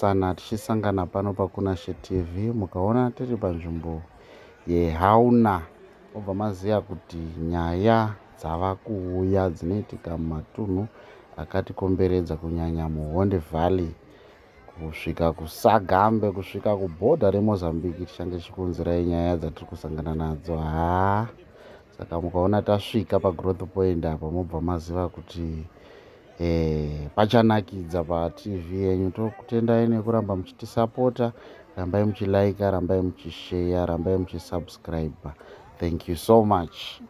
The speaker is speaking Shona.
kana tichisangana pano paKunashe TV mukaona tiri panzvimbo yeHauna, mobva maziva kuti nyaya dzava kuuya dzinoitika mumatunhu akatikomberedza kunyanya muHonde Valley kusvika kuSagambe kusvika kubhodha reMozambique tichange tichikunzirai nyaya dzatiri kusangana nadzo. Saka mukaona tasvika paGrowth Point apa mobva maziva kuti pachanakidza paTV yenyu. Tokutendai nekuramba muchitisapota, rambai muchilike, rambai muchishare, rambai muchisubscribe. Thank you so much.